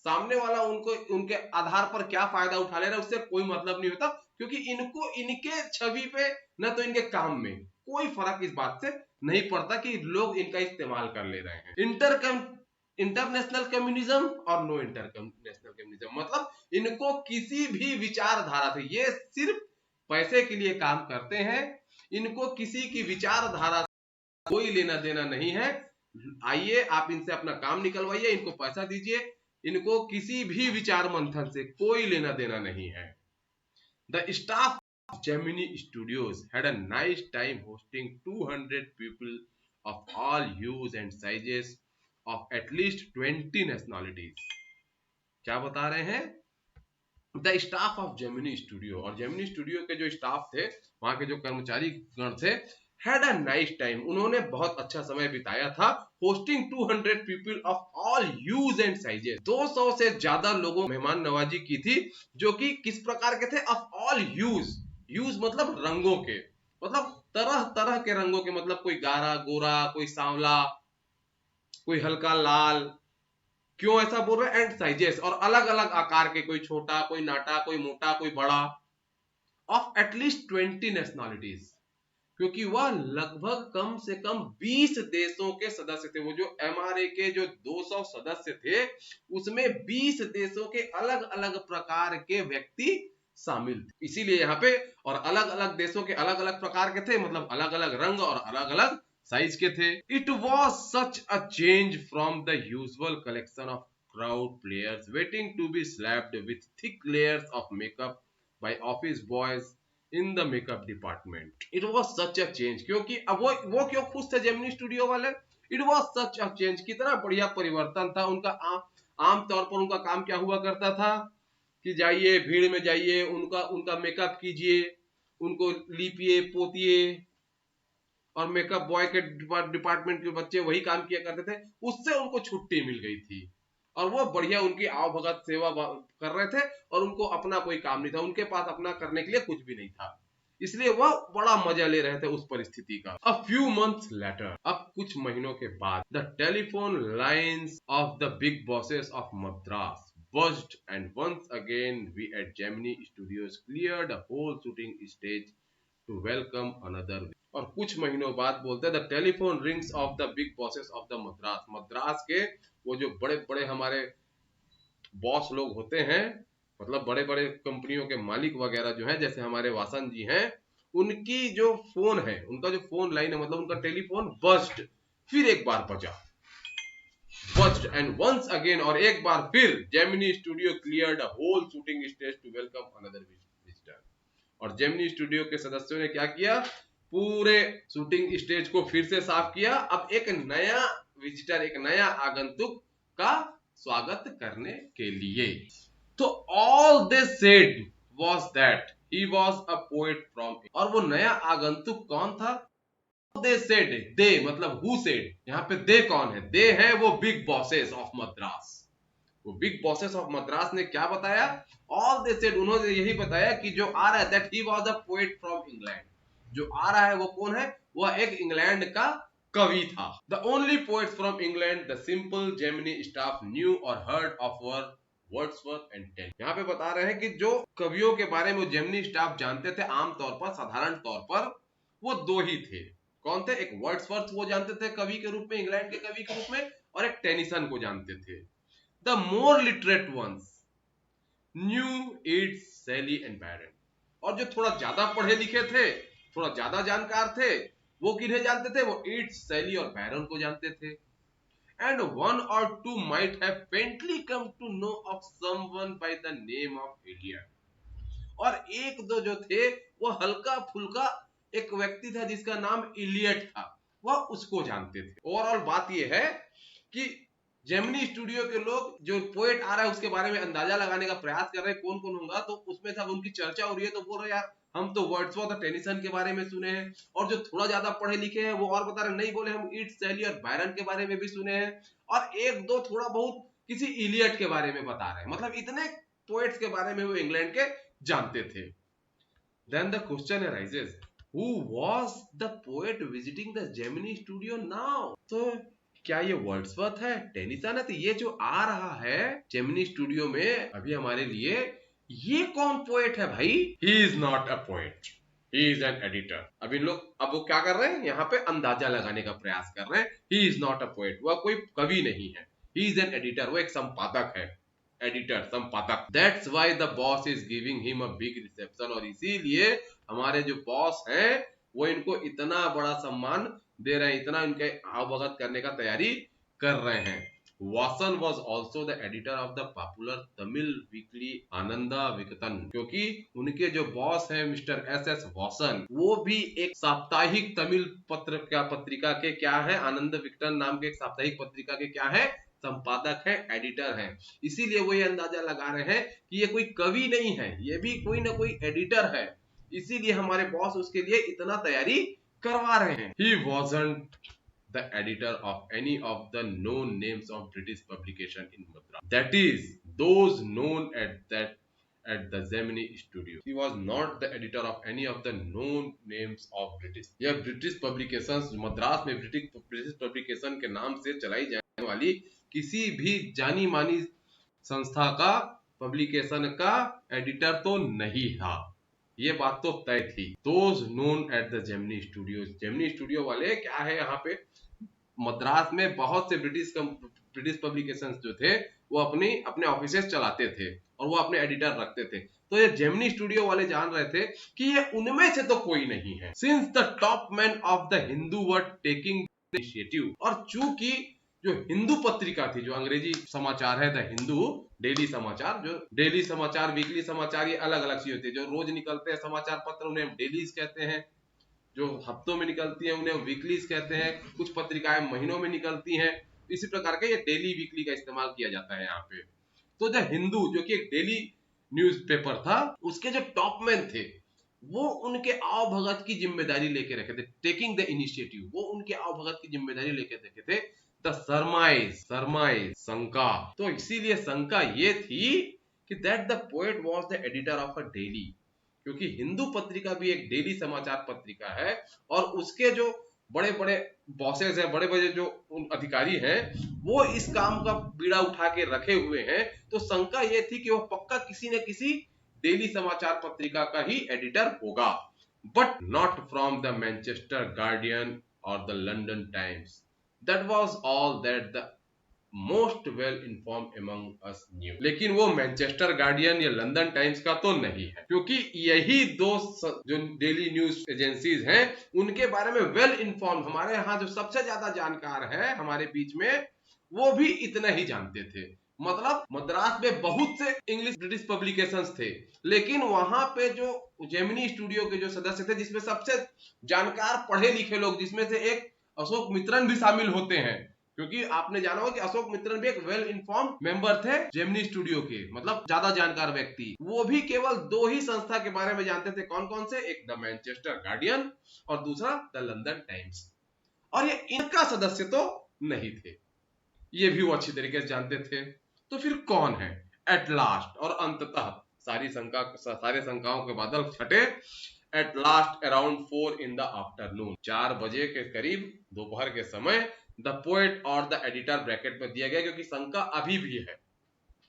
A: सामने वाला उनको उनके आधार पर क्या फायदा उठा ले रहा है उससे कोई मतलब नहीं होता, क्योंकि इनको इनके छवि पे न तो इनके काम में कोई फर्क इस बात से नहीं पड़ता कि लोग इनका इस्तेमाल कर ले रहे हैं। इंटरनेशनल कम्युनिज्म और नो इंटरनेशनल कम्युनिज्म, मतलब इनको किसी भी विचारधारा से, ये सिर्फ पैसे के लिए काम करते हैं, इनको किसी की विचारधारा कोई लेना देना नहीं है। आइए आप इनसे अपना काम निकलवाइए, इनको पैसा दीजिए, इनको किसी भी विचार मंथन से कोई लेना देना नहीं है। The staff of Gemini Studios had a nice time hosting 200 people of all hues and sizes of at least 20 nationalities। क्या बता रहे हैं? The staff of Gemini studio, और जेमिनी स्टूडियो के जो स्टाफ थे, वहां के जो कर्मचारी गण थे, हैड अ नाइस टाइम, उन्होंने बहुत अच्छा समय बिताया था, hosting 200 people of all huge and sizes, 200 से ज्यादा लोगों मेहमान नवाजी की थी, जो कि किस प्रकार के थे? ऑफ ऑल ह्यूज, ह्यूज मतलब रंगों के, मतलब तरह तरह के रंगों के, मतलब कोई गाढ़ा गोरा, कोई सांवला, कोई हल्का लाल, क्यों ऐसा बोल रहे हैं? एंड साइजेस, और अलग अलग आकार के, कोई छोटा, कोई नाटा, कोई मोटा, कोई बड़ा, ऑफ एटलीस्ट 20 नेशनलिटीज, क्योंकि वह लगभग कम से कम 20 देशों के सदस्य थे। वो जो एमआरए के जो 200 सदस्य थे उसमें 20 देशों के अलग अलग प्रकार के व्यक्ति शामिल थे, इसीलिए यहाँ पे, और अलग अलग देशों के अलग अलग प्रकार के थे, मतलब अलग अलग रंग और अलग अलग साइज के थे। It was such a change from the usual collection of crowd players waiting to be slapped with thick layers of makeup by office boys in the makeup department. It was such a change, क्योंकि अब वो क्यों खुश थे जेमिनी स्टूडियो वाले? It was such a change, कितना बढ़िया परिवर्तन था उनका आमतौर पर उनका काम क्या हुआ करता था कि जाइए भीड़ में जाइए, उनका मेकअप कीजिए, उनको लीपिए पोतिए, और मेकअप बॉय के डिपार्टमेंट के बच्चे वही काम किया करते थे। उससे उनको छुट्टी मिल गई थी और वो बढ़िया उनकी आवभगत सेवा कर रहे थे और उनको अपना कोई काम नहीं था, उनके पास अपना करने के लिए कुछ भी नहीं था, इसलिए वह बड़ा मजा ले रहे थे उस परिस्थिति का। अ फ्यू मंथ्स लेटर, अब कुछ महीनों के बाद, the telephone lines of the big bosses of Madras buzzed and once again we at Gemini Studios cleared a whole shooting stage to welcome another। और कुछ महीनों बाद बोलते हैं the telephone rings of the big bosses of the Madras, Madras के वो जो बड़े बड़े हमारे बॉस लोग होते हैं, मतलब बड़े बड़े कंपनियों के मालिक वगैरह जो हैं, जैसे हमारे वासन जी हैं, उनकी जो फोन है, उनका जो फोन लाइन है, मतलब उनका टेलीफोन बज्ड, फिर एक बार बजा, बज्ड एंड वंस अगेन, और एक बार फिर Gemini Studio cleared a whole shooting stage to welcome another visitor. और जेमिनी स्टूडियो के सदस्यों ने क्या किया, पूरे शूटिंग स्टेज को फिर से साफ किया, अब एक नया विजिटर, एक नया आगंतुक का स्वागत करने के लिए। तो all they said was that he was a poet from, और वो नया आगंतुक कौन था? दे सेड, दे मतलब हु सेड, यहाँ पे दे कौन है? दे है वो बिग बॉसेस ऑफ मद्रास। वो बिग बॉसेस ऑफ मद्रास ने क्या बताया? ऑल दे सेड, उन्होंने यही बताया कि जो आ रहा है that he was a poet from England, जो आ रहा है वो कौन है? वह एक इंग्लैंड का कवि था। The only poets from England the simple Gemini staff knew or heard of Wordsworth and ten. यहाँ पे बता रहे हैं कि जो कवियों के बारे में जेमिनी स्टाफ जानते थे आमतौर पर, साधारण तौर पर, वो दो ही थे। कौन थे? एक वर्ड्सवर्थ वो जानते थे कवि के रूप में, इंग्लैंड के कवि के रूप में, और एक टेनिसन को जानते थे। The more literate ones knew its Shelley and Byron, और जो थोड़ा ज्यादा पढ़े लिखे थे, थोड़ा ज्यादा जानकार थे, वो किन्हें जानते थे? वो इट्स शैली और बैरन को जानते थे। And one or two might have faintly come to know of someone by the name of Eliot, और एक दो जो थे वो हल्का फुल्का एक व्यक्ति था जिसका नाम इलियट था, वह उसको जानते थे। ओवरऑल बात यह है कि जेमिनी स्टूडियो के लोग जो पोएट आ रहा है उसके बारे में अंदाजा लगाने का प्रयास कर रहे हैं कौन कौन होगा, तो उसमें सब उनकी चर्चा हो रही है, तो बोल रहे यार हम तो वर्ड्सवर्थ और टेनिसन के बारे में सुने हैं, और जो थोड़ा ज्यादा पढ़े लिखे हैं वो और बता रहे नहीं, बोले हम इट्स शैली और बायरन के बारे में भी सुने हैं, और एक दो थोड़ा बहुत किसी इलियट के बारे में बता रहे हैं, मतलब इतने पोएट्स के बारे में वो इंग्लैंड के जानते थे। Then the question arises, who was the poet visiting the Gemini studio now? तो क्या ये वर्ड्सवर्थ है, टेनिसन है? तो ये जो आ रहा है जेमिनी स्टूडियो में अभी हमारे लिए, ये कौन पोएट है भाई? He is not a poet, he is an editor। अब इन लोग, अब वो क्या कर रहे हैं, यहाँ पे अंदाजा लगाने का प्रयास कर रहे हैं। He is not a poet, वह कोई कवि नहीं है। He is an editor, वो एक संपादक है, एडिटर, संपादक। That's why the boss is giving him a big reception, और इसीलिए हमारे जो बॉस हैं वो इनको इतना बड़ा सम्मान दे रहे हैं, इतना इनके आवभगत करने का तैयारी कर रहे हैं। Vasan was also the editor of the popular Tamil weekly Ananda Vikatan, क्योंकि उनके जो बॉस हैं मिस्टर SS वासन, वो भी एक साप्ताहिक तमिल पत्रिका के क्या है, आनंद विकटन नाम के एक साप्ताहिक पत्रिका के क्या है, संपादक है, एडिटर है। इसीलिए वो ये अंदाजा लगा रहे हैं कि ये कोई कवि नहीं है, ये भी कोई ना कोई एडिटर है, इसीलिए हमारे बॉस उसके लिए इतना तैयारी करवा रहे हैं। He wasn't the editor of any of the known names of British publication in Madras, that is those known at the Gemini studio। He was not the editor of any of the known names of British, यह British publications, Madras में British publication के नाम से चलाई जाने वाली किसी भी जानी मानी संस्था का, पब्लिकेशन का एडिटर तो नहीं था, ये बात तो तय थी। Those known at the Gemini studio, Gemini Studio वाले क्या है, यहाँ पे मद्रास में बहुत से ब्रिटिश पब्लिकेशंस जो थे वो अपने ऑफिसेस चलाते थे और वो अपने एडिटर रखते थे, तो ये जेमिनी स्टूडियो वाले जान रहे थे कि ये उनमें से तो कोई नहीं है। Since the top man of the Hindu were taking initiative, और चूंकि जो हिंदू पत्रिका थी, जो अंग्रेजी समाचार है द हिंदू, डेली समाचार, जो डेली समाचार, वीकली समाचार, ये अलग अलग चीज होती है। जो रोज निकलते हैं समाचार पत्र उन्हें हम डेलीज कहते हैं, जो हफ्तों में निकलती हैं उन्हें वीकलीज कहते हैं, कुछ पत्रिकाएं महीनों में निकलती हैं इसी प्रकार के ये डेली वीकली का इस्तेमाल किया जाता है यहाँ पे। तो द हिंदू जो कि एक डेली न्यूज़पेपर था, उसके जो टॉप मैन थे वो उनके आओ भगत की जिम्मेदारी लेके रखे थे, टेकिंग द इनिशिएटिव, वो उनके आओ भगत की जिम्मेदारी लेके रखे थे। द सरमाइज शंका, तो इसीलिए शंका ये थी कि that the poet was the editor of a daily, क्योंकि हिंदू पत्रिका भी एक डेली समाचार पत्रिका है और उसके जो बड़े बड़े बॉसेस हैं, बड़े बड़े जो अधिकारी हैं, वो इस काम का बीड़ा उठा के रखे हुए हैं। तो शंका ये थी कि वो पक्का किसी न किसी डेली समाचार पत्रिका का ही एडिटर होगा, but not from the Manchester Guardian or the London Times. That was all that the most well inform among us knew. लेकिन वो मैनचेस्टर गार्डियन या लंदन टाइम्स का तो नहीं है, क्योंकि यही दो जो डेली न्यूज एजेंसीज हैं उनके बारे में वेल इन्फॉर्म हमारे यहाँ जो सबसे ज्यादा जानकार है हमारे बीच में, वो भी इतना ही जानते थे। मतलब मद्रास में बहुत से इंग्लिश ब्रिटिश पब्लिकेशंस थे, लेकिन वहां पे जो जेमिनी स्टूडियो के जो सदस्य थे, जिसमें सबसे जानकार पढ़े लिखे लोग, जिसमें से एक अशोक मित्रन भी शामिल होते हैं, क्योंकि आपने जाना होगा कि अशोक मित्रन भी एक वेल इन्फॉर्म्ड मेंबर थे जेमिनी स्टूडियो के, मतलब ज्यादा जानकार व्यक्ति, वो भी केवल दो ही संस्था के बारे में जानते थे। कौन कौन से? एक द मैनचेस्टर गार्डियन और दूसरा द लंदन टाइम्स। और ये इनका सदस्य तो नहीं थे, ये भी वो अच्छी तरीके से जानते थे। तो फिर कौन है? एट लास्ट, और अंततः सारे शंकाओं के बादल छटे। At last around 4 in the afternoon, 4 बजे के करीब दोपहर के समय, द पोएट और द एडिटर ब्रैकेट में दिया गया, क्योंकि शंका अभी भी है।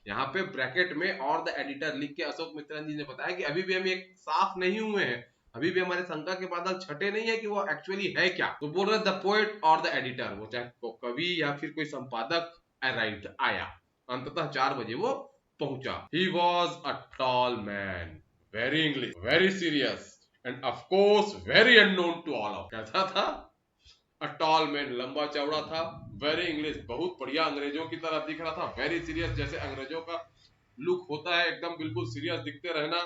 A: यहाँ पे ब्रैकेट में और द एडिटर लिख के अशोक मित्रन जी ने बताया कि अभी भी हम एक साफ नहीं हुए हैं, अभी भी हमारे शंका के बादल छटे नहीं है कि वो एक्चुअली है क्या। तो बोल रहे द पोएट और द एडिटर, वो चाहे कवि या फिर कोई संपादक अराइव्ड, आया। अंततः 4 बजे वो पहुंचा। He was a tall man, very English, very serious and of course very unknown to all of. कैसा था? अ टॉल मैन, लंबा चौड़ा था, वेरी इंग्लिश, बहुत बढ़िया अंग्रेजों की तरह दिख रहा था, वेरी सीरियस, जैसे अंग्रेजों का लुक होता है, एकदम बिल्कुल सीरियस दिखते रहना,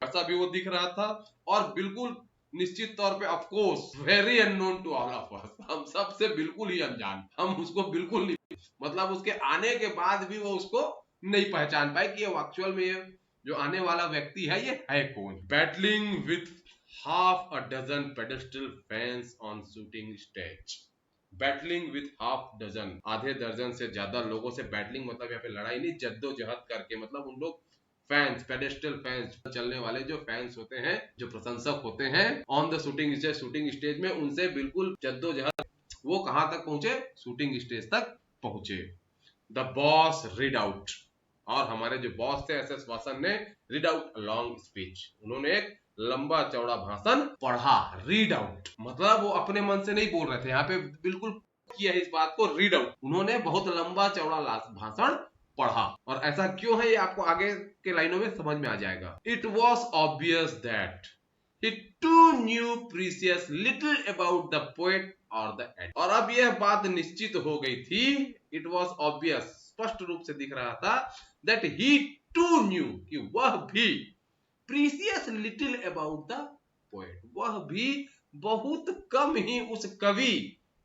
A: ऐसा भी वो दिख रहा था। और बिल्कुल निश्चित तौर पे of course very unknown to all of us, हम सब से बिल्कुल ही अनजान, हम उसको बिल्कुल नहीं, मतलब उसके आने के बाद भी वो उसको नहीं पहचान पाए कि ये एक्चुअल में ये जो आने वाला व्यक्ति है ये है कौन। Battling with half a dozen pedestal fans on shooting stage, battling with half dozen, आधे दर्जन से ज्यादा लोगों से बैटलिंग, मतलब यहाँ पे लड़ाई नहीं, जद्दोजहद करके, मतलब उन लोग फैंस, पेडेस्टल फैंस, चलने वाले जो फैंस होते हैं, जो प्रशंसक होते हैं, ऑन द शूटिंग स्टेज में उनसे बिल्कुल जद्दोजहद, वो कहां तक पहुंचे? शूटिंग स्टेज तक पहुंचे। द बॉस रीड आउट, और हमारे जो बॉस थे एसएस वासन ने रीड आउट लॉन्ग स्पीच, उन्होंने एक लंबा चौड़ा भाषण पढ़ा। रीड आउट मतलब वो अपने मन से नहीं बोल रहे थे, यहाँ पे बिल्कुल किया इस बात को, रीड आउट, उन्होंने बहुत लंबा चौड़ा भाषण पढ़ा। और ऐसा क्यों है ये आपको आगे के लाइनों में समझ में आ जाएगा। It was obvious that he too knew precious little about the poet or the editor, और अब यह बात निश्चित हो गई थी, it was obvious, स्पष्ट रूप से दिख रहा था, that he too knew, कि वह भी precious little about the poet, वह भी बहुत कम ही उस कवि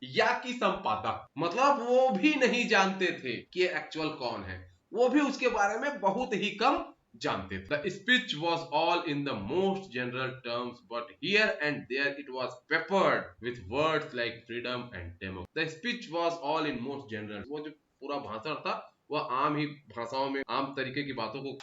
A: या कि संपादक, मतलब वो भी नहीं जानते थे कि एक्चुअल कौन है, वो भी उसके बारे में बहुत ही कम जानते थे। The speech was all in the most general terms, but here and there it was peppered with words like freedom and democracy. The speech was all in most general, वो जो पूरा भाषण था वह आम ही भाषाओं में आम तरीके की बातों को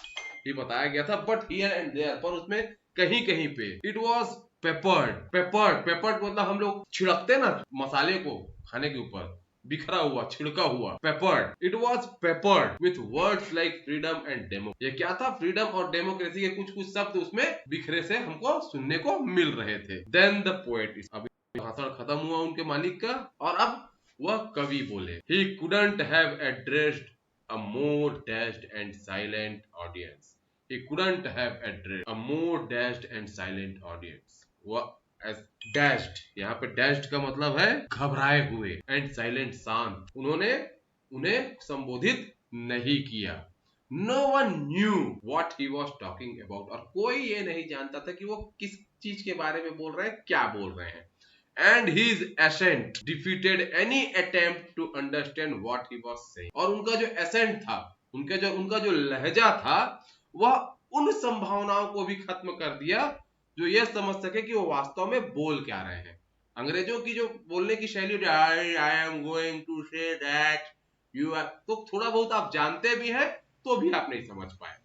A: ही बताया गया था, but here and there, पर उसमें कहीं कहीं पे it was पेपर्ड मतलब हम लोग छिड़कते ना मसाले को खाने के ऊपर, बिखरा हुआ, छिड़का हुआ, peppered, it was peppered with words like freedom and democracy. ये क्या था? फ्रीडम और डेमोक्रेसी के कुछ कुछ शब्द उसमें बिखरे से हमको सुनने को मिल रहे थे। देन द पोएट, अभी भाषण खत्म हुआ उनके मालिक का, और अब वह कवि बोले। He couldn't have addressed a more dashed and silent audience, he couldn't have addressed a more dashed and silent audience, वह डैश्ड, यहाँ पे डैश्ड का मतलब है घबराए हुए, एंड साइलेंट शांत, उन्होंने उन्हें संबोधित नहीं किया। No one knew what he was talking about, और कोई ये नहीं जानता था कि वो किस चीज के बारे में बोल रहे हैं, क्या बोल रहे हैं। and his accent defeated any attempt to understand what he was saying। और उनका जो एसेंट था, उनका जो लहजा था, वह उन संभावनाओं को भी खत्म कर दिया जो यह समझ सके कि वो वास्तव में बोल क्या रहे हैं। अंग्रेजों की जो बोलने की शैली, I am going to say that you are, तो थोड़ा बहुत आप जानते भी हैं तो भी आप नहीं समझ पाए।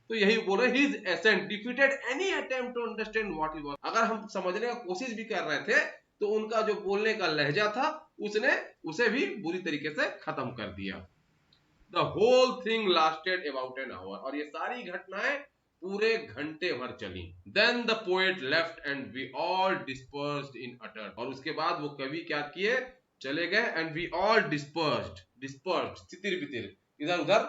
A: तो यही बोल रहे, his accent defeated any attempt to understand what he was. अगर हम समझने का कोशिश भी कर रहे थे तो उनका जो बोलने का लहजा था उसने उसे भी बुरी तरीके से खत्म कर दिया। The whole thing lasted about an hour, और ये सारी घटनाएं पूरे घंटे भर चली। Then the poet left and we all dispersed in utter, और उसके बाद वो कवि क्या किए, चले गए। एंड वी ऑल डिस्पर्स्ड तितिर बितिर, इधर उधर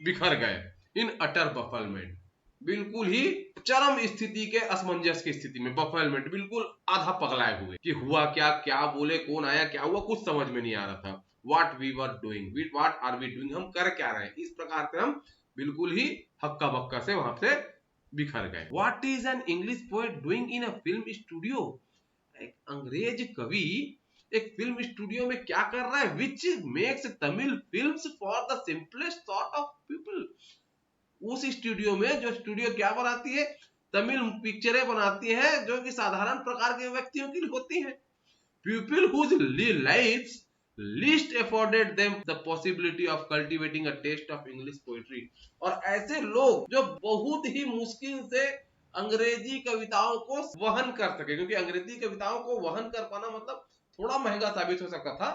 A: बिखर गए। इन अटर बफलमेंट, बिल्कुल ही चरम स्थिति के असमंजस की स्थिति में, बफलमेंट बिल्कुल आधा पगलाए हुए कि हुआ क्या, क्या बोले, कौन आया, क्या हुआ, कुछ समझ में नहीं आ रहा था। What we were doing, what are we doing, हम कर क्या रहे हैं, इस प्रकार से हम बिल्कुल ही हक्का बक्का से वहां से बिखर गए। What is an English poet doing in a film studio, एक अंग्रेज कवि एक फिल्म स्टूडियो में क्या कर रहा है, which makes Tamil films for the simplest sort of people. उस स्टूडियो में, जो स्टूडियो क्या बनाती है, तमिल पिक्चरें बनाती है जो कि साधारण प्रकार के व्यक्तियों की होती हैं। People whose lives least afforded them the possibility of cultivating a taste of English poetry, और ऐसे लोग जो बहुत ही मुश्किल से अंग्रेजी कविताओं को वहन कर सके, क्योंकि अंग्रेजी कविताओं को वहन कर पाना मतलब थोड़ा महंगा साबित हो सकता था।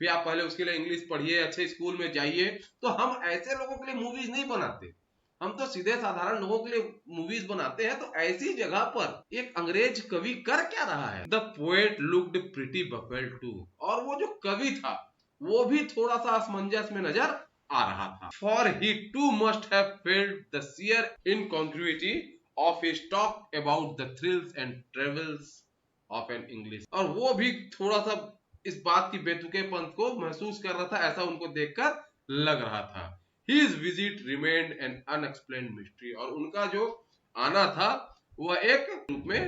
A: फिर आप पहले उसके लिए इंग्लिश पढ़िए, अच्छे स्कूल में जाइए। तो हम ऐसे लोगों के लिए मूवीज नहीं बनाते, हम तो सीधे साधारण लोगों के लिए मूवीज बनाते हैं। तो ऐसी जगह पर एक अंग्रेज कवि कर क्या रहा है। The poet looked pretty baffled too, और वो जो कवि था वो भी थोड़ा सा असमंजस में नजर आ रहा था। For he too must have felt the sheer incongruity of his talk about the thrills and travails of an English, और वो भी थोड़ा सा इस बात की बेतुकेपन को महसूस कर रहा था, ऐसा उनको देखकर लग रहा था। His visit remained an unexplained mystery, और उनका जो आना था वह एक रूप में,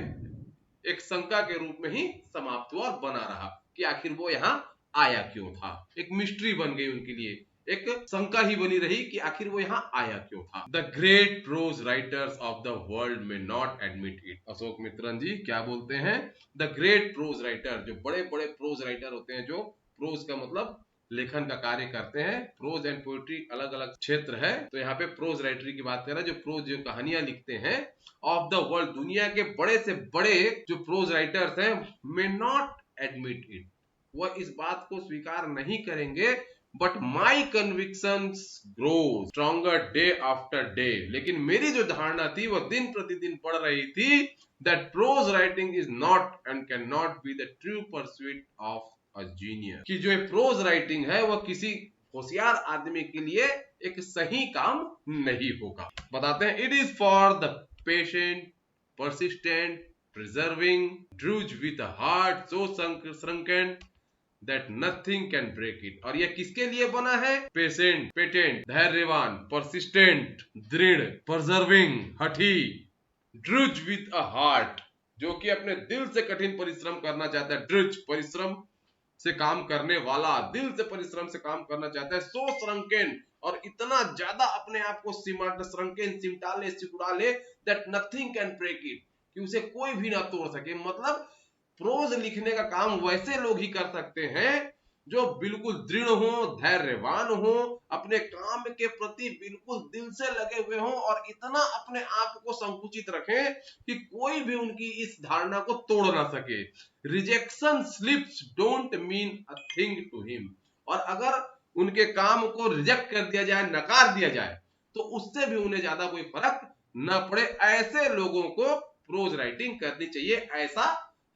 A: एक शंका के रूप में ही समाप्त हुआ और बना रहा कि आखिर वो यहाँ आया क्यों था। एक मिस्ट्री बन गई उनके लिए, एक शंका ही बनी रही कि आखिर वो यहाँ आया क्यों था। The great prose writers of the world may not admit it. Ashok Mitran ji क्या बोलते हैं, द ग्रेट प्रोज राइटर, जो बड़े बड़े प्रोज राइटर होते हैं, जो प्रोज का मतलब लेखन का कार्य करते हैं, प्रोज एंड पोएट्री अलग अलग क्षेत्र है, तो यहाँ पे प्रोज राइटरी की बात कर रहा है, जो प्रोज जो कहानियां लिखते हैं, ऑफ द वर्ल्ड, दुनिया के बड़े से बड़े जो प्रोज राइटर्स हैं, मे नॉट एडमिट इट, वह इस बात को स्वीकार नहीं करेंगे। But my convictions grow stronger day after day, लेकिन मेरी जो धारणा थी वह दिन प्रतिदिन बढ़ रही थी, that pros writing is not and can not be the true pursuit of a genius, कि जो प्रोज राइटिंग है वह किसी होशियार आदमी के लिए एक सही काम नहीं होगा। बताते हैं, it is for the patient persistent preserving drudge with a heart so shrunken that nothing can break it, और यह किसके लिए बना है, पेशेंट, पेटेंट, धैर्यवान, परसिस्टेंट, दृढ़, preserving, हठी, drudge with a heart, जो कि अपने दिल से कठिन परिश्रम करना चाहता है, drudge परिश्रम से काम करने वाला, दिल से परिश्रम से काम करना चाहता है, सो श्रंकेन, और इतना ज्यादा अपने आप को श्रंकेन, सिमटा ले, सिकुड़ा ले, that nothing can break it, कि उसे कोई भी ना तोड़ सके। मतलब प्रोज लिखने का काम वैसे लोग ही कर सकते हैं जो बिल्कुल दृढ़ हो, धैर्यवान हो, अपने काम के प्रति बिल्कुल दिल से लगे हुए हो, और इतना अपने आप को संकुचित रखें कि कोई भी उनकी इस धारणा को तोड़ ना सके। Rejection slips don't mean a thing to him, और अगर उनके काम को रिजेक्ट कर दिया जाए, नकार दिया जाए, तो उससे भी उन्हें ज्यादा कोई फर्क न पड़े। ऐसे लोगों को प्रोज राइटिंग करनी चाहिए, ऐसा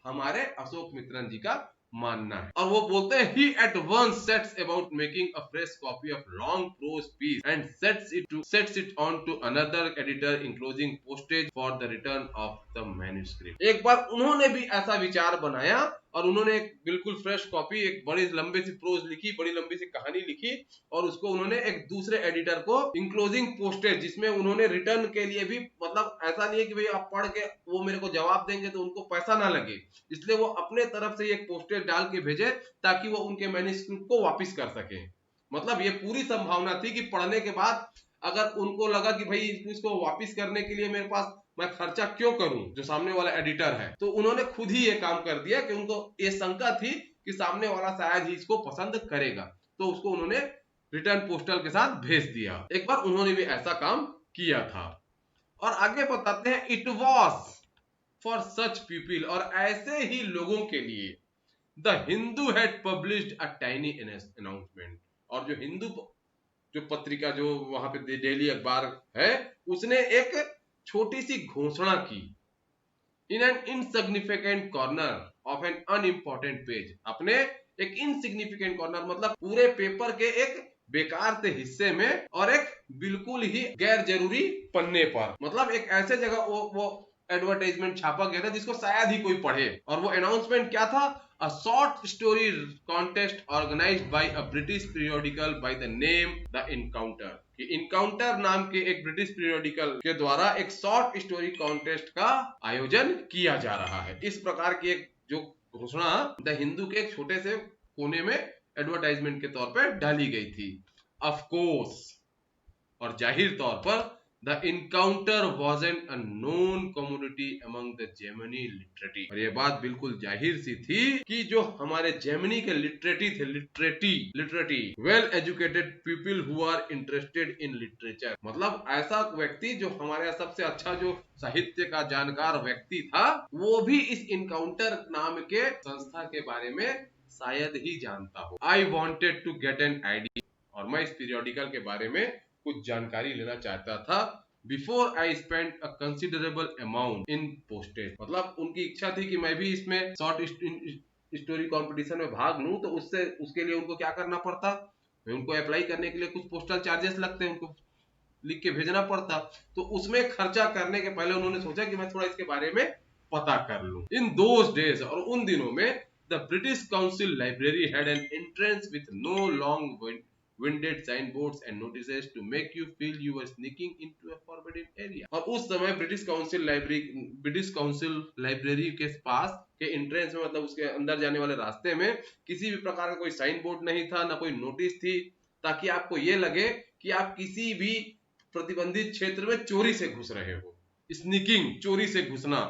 A: हमारे अशोक मित्रन जी का मानना है। और वो बोलते हैं he at once sets about making a fresh copy of long prose piece and sets it on to another editor enclosing postage for the return of the manuscript। एक बार उन्होंने भी ऐसा विचार बनाया और उन्होंने एक बिल्कुल फ्रेश कॉपी, एक बड़ी लंबी सी प्रोज लिखी, बड़ी लंबी सी कहानी लिखी और उसको उन्होंने एक दूसरे एडिटर को इंक्लोजिंग पोस्टेज, जिसमें उन्होंने रिटर्न के लिए भी, मतलब ऐसा नहीं है कि भाई आप पढ़ के वो मेरे को जवाब देंगे तो उनको पैसा ना लगे, इसलिए वो अपने तरफ से एक पोस्टेज डाल के भेजे ताकि वो उनके मैन्युस्क्रिप्ट को वापस कर सके। मतलब ये पूरी संभावना थी कि पढ़ने के बाद अगर उनको लगा कि भाई इसको वापस करने के लिए मेरे पास मैं खर्चा क्यों करूं, जो सामने वाला एडिटर है, तो उन्होंने खुद ही ये काम कर दिया कि उनको ये शंका थी कि सामने वाला शायद ही इसको पसंद करेगा, तो उसको उन्होंने रिटर्न पोस्टल के साथ भेज दिया। एक बार उन्होंने भी ऐसा काम किया था। और आगे बताते हैं, it was for such people, और ऐसे ही लोगों के लिए the Hindu had published a tiny announcement. और जो हिंदू जो पत्रिका जो वहां पे डेली अखबार है, उसने एक छोटी सी घोषणा की, in an insignificant corner of an unimportant page. अपने एक इनसिग्निफिकेंट कॉर्नर मतलब पूरे पेपर के एक बेकार से हिस्से में और एक बिल्कुल ही गैर जरूरी पन्ने पर, मतलब एक ऐसे जगह वो एडवर्टाइजमेंट छापा गया था जिसको शायद ही कोई पढ़े। और वो अनाउंसमेंट क्या था? A short story contest organized by a British periodical by the name The Encounter। कि Encounter नाम के एक ब्रिटिश पीरियोडिकल के द्वारा एक शॉर्ट स्टोरी कॉन्टेस्ट का आयोजन किया जा रहा है। इस प्रकार की एक जो घोषणा द हिंदू के एक छोटे से कोने में एडवर्टाइजमेंट के तौर पर डाली गई थी। ऑफ कोर्स, और जाहिर तौर पर, The encounter wasn't a known commodity among the Gemini literati। और ये बात बिल्कुल जाहिर सी थी कि जो हमारे जेमिनी के लिटरेटी थे, literati well educated people who are interested in literature, मतलब ऐसा व्यक्ति जो हमारे सबसे अच्छा जो साहित्य का जानकार व्यक्ति था, वो भी इस इनकाउंटर नाम के संस्था के बारे में शायद ही जानता हो। I wanted to get an idea, और मैं इस पीरियोडिकल के बारे में कुछ जानकारी लेना चाहता था। Before I spend a considerable amount in postage, मतलब उनकी इच्छा थी कि मैं भी इसमें शॉर्ट स्टोरी कंपटीशन में भाग लूं, तो उसके लिए उनको क्या करना पड़ता, उनको अप्लाई करने के लिए कुछ पोस्टल चार्जेस लगते हैं, उनको लिख के भेजना पड़ता। तो उसमें खर्चा करने के पहले उन्होंने सोचा कि मैं थोड़ा इसके बारे में पता कर लूं। इन दोज डेज, और उन दिनों में, the British Council library had an entrance with no long winded signboards and notices to make you feel you were sneaking into a forbidden area। और उस समय ब्रिटिश काउंसिल लाइब्रेरी के पास के entrance में, मतलब उसके अंदर जाने वाले रास्ते में, किसी भी प्रकार का कोई साइन बोर्ड नहीं था, ना कोई नोटिस थी, ताकि आपको ये लगे कि आप किसी भी प्रतिबंधित क्षेत्र में चोरी से घुस रहे हो। स्नीकिंग, चोरी से घुसना,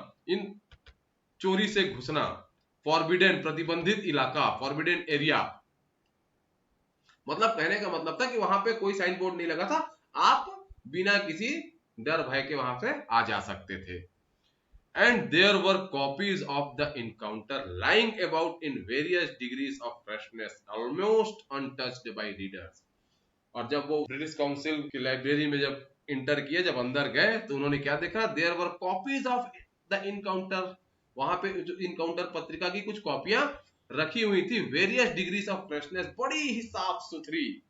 A: चोरी से घुसना, फॉरबिडन, प्रतिबंधित इलाका, फॉरबिडन एरिया, मतलब कहने का मतलब था कि वहां पे कोई साइन बोर्ड नहीं लगा था, आप बिना किसी डर भय के वहां से आ जा सकते थे। And there were copies of the Encounter lying about in various degrees of freshness almost untouched by readers. और जब वो ब्रिटिश काउंसिल की लाइब्रेरी में जब इंटर किए, जब अंदर गए, तो उन्होंने क्या देखा? There were copies of the Encounter, वहां पे जो इनकाउंटर पत्रिका की कुछ कॉपियां रखी हुई थी, वेरियस डिग्रीज ऑफ फ्रेशनेस, बड़ी ही साफ सुथरी,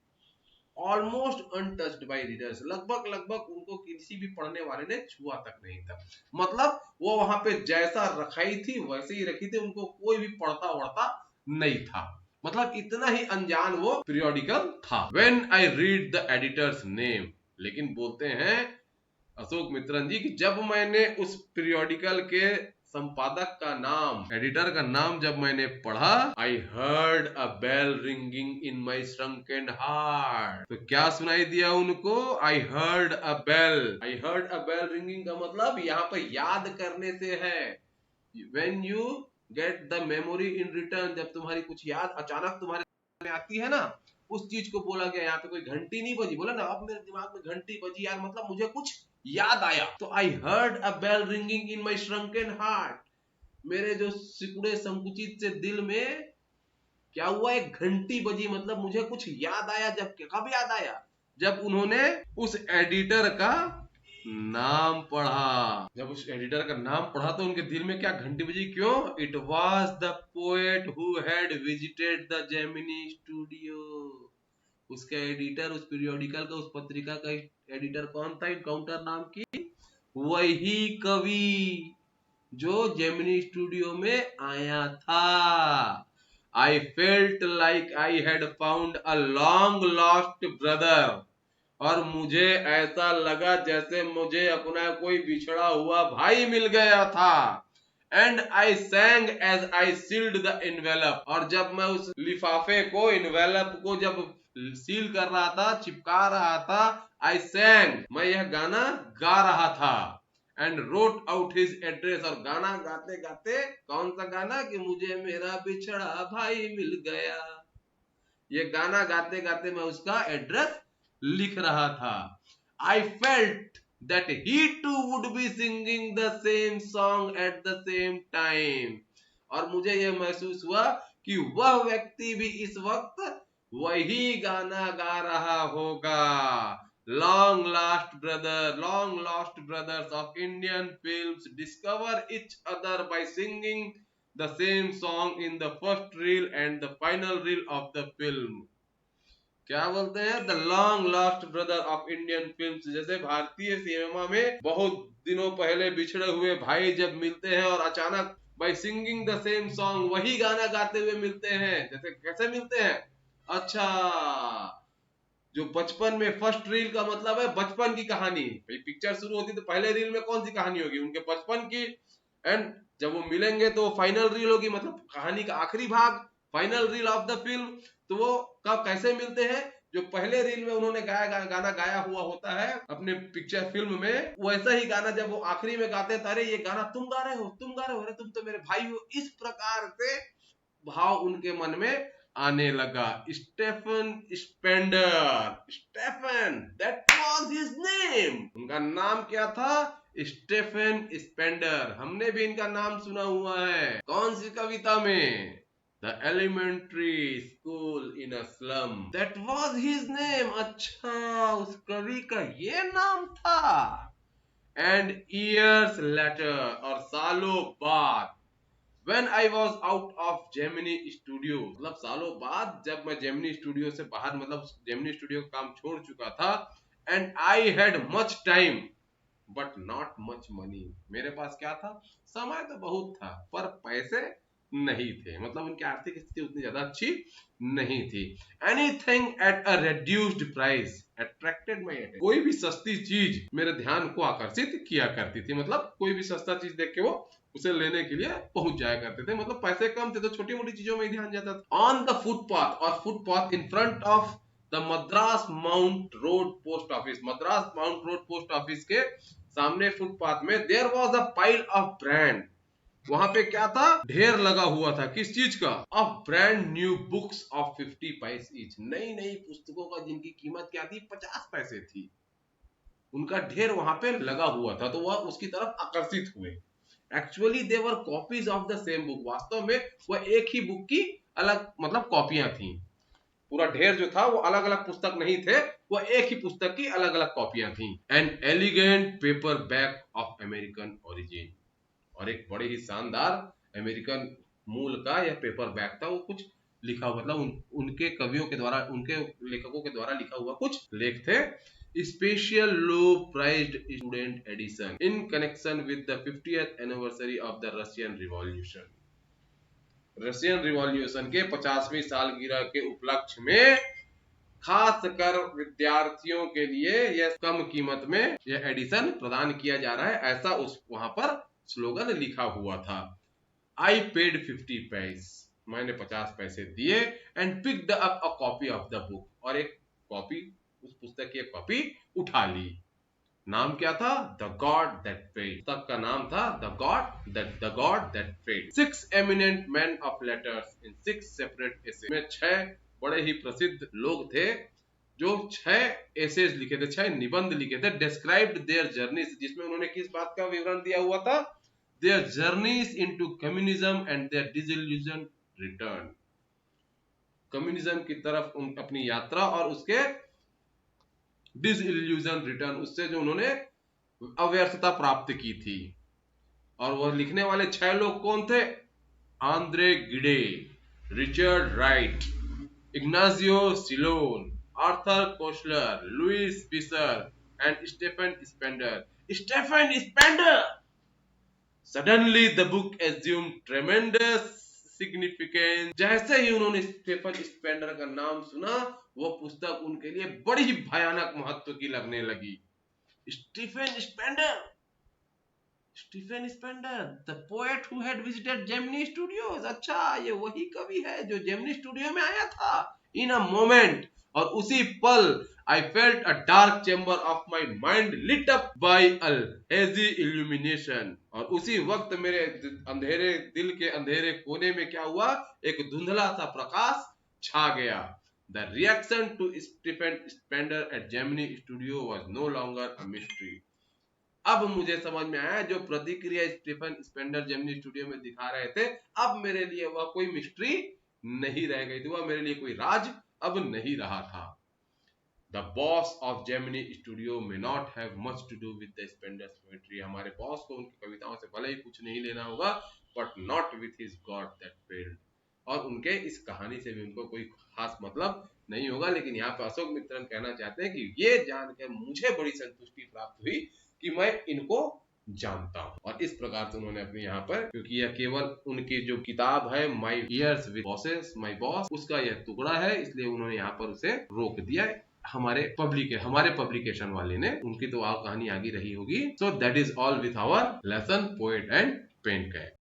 A: ऑलमोस्ट अनटच्ड बाय रीडर्स, लगभग उनको किसी भी पढ़ने वाले ने छुआ तक नहीं था। मतलब वो वहां पे जैसा रखाई थी वैसे ही रखी थी, उनको कोई भी पढ़ता वढ़ता नहीं था, मतलब इतना ही अनजान वो पीरियोडिकल था। When I read the editors name, लेकिन बोलते हैं अशोक मित्रन जी कि जब मैंने उस पीरियोडिकल के संपादक का नाम, एडिटर का नाम जब मैंने पढ़ा, I heard a bell ringing in my shrunken heart. तो क्या सुनाई दिया उनको? I heard a bell. I heard a bell ringing का मतलब यहाँ पर याद करने से है। When you get the memory in return, जब तुम्हारी कुछ याद अचानक तुम्हारे आती है ना, उस चीज को बोला गया। यहाँ पे कोई घंटी नहीं बजी, बोला ना अब मेरे दिमाग में घंटी बजी यार, मतलब मुझे कुछ याद आया। तो I heard a bell ringing in my shrunken heart, मेरे जो सिकुड़े संकुचित से दिल में क्या हुआ? एक घंटी बजी, मतलब मुझे कुछ याद आया। जब कब याद आया? जब उन्होंने उस एडिटर का नाम पढ़ा। जब उस एडिटर का नाम पढ़ा तो उनके दिल में क्या घंटी बजी, क्यों? It was the poet who had visited the Gemini studio. उसका एडिटर, उस पीरियोडिकल का, उस पत्रिका का एडिटर कौन था? इनकाउंटर नाम की वही कवि जो जेमिनी स्टूडियो में आया था। I felt like I had found a long lost brother. और मुझे ऐसा लगा जैसे मुझे अपना कोई बिछड़ा हुआ भाई मिल गया था। And I sang as I sealed the envelope. और जब मैं उस लिफाफे को, इन्वेलप को जब सील कर रहा था, चिपका रहा था, आई सैंग, मैं यह गाना गा रहा था। And wrote out his address. और गाना गाते गाते, कौन सा गाना? कि मुझे मेरा बिछड़ा भाई मिल गया। ये गाना गाते गाते मैं उसका एड्रेस लिख रहा था। I felt that he too would be singing the same song at the same time. और मुझे यह महसूस हुआ कि वह व्यक्ति भी इस वक्त वही गाना गा रहा होगा। Long lost brothers of Indian films discover each other by singing the same song in the first reel and the final reel of the film। क्या बोलते हैं? The long lost brother of Indian films. जैसे भारतीय cinema में बहुत दिनों पहले बिछड़े हुए भाई जब मिलते हैं और अचानक by singing the same song, वही गाना गाते हुए मिलते हैं। जैसे कैसे मिलते हैं? अच्छा, जो बचपन में, फर्स्ट रील का मतलब है बचपन की कहानी। पिक्चर शुरू होती तो पहले रील में कौन सी कहानी होगी? उनके बचपन की। एंड जब वो मिलेंगे तो फाइनल रील होगी, मतलब कहानी का आखिरी भाग, final reel of the film. तो वो कब, कैसे मिलते हैं? जो पहले रील में उन्होंने गाना गाया हुआ होता है अपने पिक्चर फिल्म में, वैसा ही गाना जब वो आखिरी में गाते हैं, अरे ये गाना तुम गा रहे हो, तुम गा रहे हो, अरे तुम तो मेरे भाई हो। इस प्रकार से भाव उनके मन में आने लगा। Stephen that was his name. उनका नाम क्या था? Stephen Spender. हमने भी इनका नाम सुना हुआ है। कौन सी कविता में? The elementary school in a slum. That was his name. अच्छा, उस कवि का ये नाम था। एंड ईयर्स लेटर, और सालों बाद, When I was out of Gemini Studio, मतलब सालों बाद जब मैं जेमिनी स्टूडियो से बाहर, मतलब जेमिनी स्टूडियो का काम छोड़ चुका था। And I had much time but not much money. मेरे पास क्या था? समय तो बहुत था पर पैसे नहीं थे। मतलब उनकी आर्थिक स्थिति उतनी ज्यादा अच्छी नहीं थी। Anything at a reduced price attracted my attention. कोई भी सस्ती चीज मेरे ध्यान को आकर्षित किया करती थी। मतलब कोई भी सस्ता चीज देख के वो उसे लेने के लिए पहुंच जाया करते थे। मतलब पैसे कम थे तो छोटी मोटी चीजों में ही ध्यान जाता था। ऑन द फुटपाथ, और footpath in front of the Madras Mount Road post office. Madras Mount Road post office के सामने फुटपाथ में there was a pile of brand. वहां पे क्या था? ढेर लगा हुआ था। किस चीज का? Of brand new books of 50 पैसे ईच। नई नई पुस्तकों का जिनकी कीमत क्या थी? 50 पैसे थी। उनका ढेर वहां पे लगा हुआ था तो वह उसकी तरफ आकर्षित हुए। Actually they were copies of the same book. वास्तव में वह एक ही बुक की अलग, मतलब कॉपियां थी। पूरा ढेर जो था वो अलग अलग पुस्तक नहीं थे, वो एक ही पुस्तक की अलग अलग कॉपियां थी। An elegant paperback of American origin. और एक बड़े ही शानदार अमेरिकन मूल का यह पेपर बैक था। वो कुछ लिखा हुआ, मतलब उनके कवियों के द्वारा, उनके लेखकों के द्वारा लिखा हुआ कुछ लेख थे। Special low priced student edition in connection with the 50th anniversary of the Russian revolution. Russian revolution के 50वीं सालगिरह के उपलक्ष्य में खास कर विद्यार्थियों के लिए यह कम कीमत में यह एडिशन प्रदान किया जा रहा है, ऐसा उस वहां पर स्लोगन लिखा हुआ था। आई पेड 50 पैसे। मैंने 50 पैसे दिए। And picked up a copy of the book. और एक कॉपी, उस पुस्तक की एक कॉपी उठा ली। नाम क्या था? The god that failed. पुस्तक का नाम था the god that failed. 6 eminent man of letters in 6 separate essay. में 6 बड़े ही प्रसिद्ध लोग थे जो 6 एसेज लिखे थे, 6 निबंध लिखे थे। डिस्क्राइब्ड देयर जर्नीज, जिसमें उन्होंने किस बात का विवरण दिया हुआ था? their journeys into communism and their disillusion return। Communism की तरफ अपनी यात्रा और उसके डिसइल्यूजन रिटर्न, उससे जो उन्होंने अव्यर्थता प्राप्त की थी। और वह लिखने वाले 6 लोग कौन थे? Andre Gide, Richard Wright, Ignazio Silone, Arthur Koestler, Louis Fischer and Stephen Spender. Stephen Spender! Suddenly the book assumed tremendous significance। जैसे ही उन्होंने स्टेफन स्पेंडर का नाम सुना, वह पुस्तक उनके लिए बड़ी भयानक महत्व की लगने लगी। Stephen Spender, Stephen Spender, the poet who had visited Gemini Studios. अच्छा, ये वही कवि है जो जेमिनी स्टूडियो में आया था। इन अ मोमेंट, और उसी पल, I felt a dark chamber of my mind lit up by a hazy illumination. और उसी वक्त मेरे अंधेरे दिल के अंधेरे कोने में क्या हुआ? एक धुंधला सा प्रकाश छा गया। The reaction to Stephen Spender at Gemini studio was no longer a mystery. अब मुझे समझ में आया, जो प्रतिक्रिया स्टीफन स्पेंडर जेमिनी स्टूडियो में दिखा रहे थे, अब मेरे लिए वह कोई मिस्ट्री नहीं रह गई थी, वह मेरे लिए कोई राज अब नहीं रहा था। The boss of Gemini studio may not have much to do with the Spender's poetry. हमारे बॉस को उनकी कविताओं से भले ही कुछ नहीं लेना होगा, but not with his God that failed. और उनके इस कहानी से भी उनको कोई खास मतलब नहीं होगा। लेकिन यहाँ पे अशोक मित्रन कहना चाहते हैं कि ये जानकर मुझे बड़ी संतुष्टि प्राप्त हुई कि मैं इनको जानता हूँ। और इस प्रकार से उन्होंने अपने यहाँ पर, क्योंकि यह केवल उनकी जो किताब है my years with bosses, my boss, उसका यह टुकड़ा है, इसलिए उन्होंने यहाँ पर उसे रोक दिया। हमारे पब्लिकेशन वाले ने, उनकी तो कहानी आगे रही होगी। So that is all with our lesson poet and pen cake.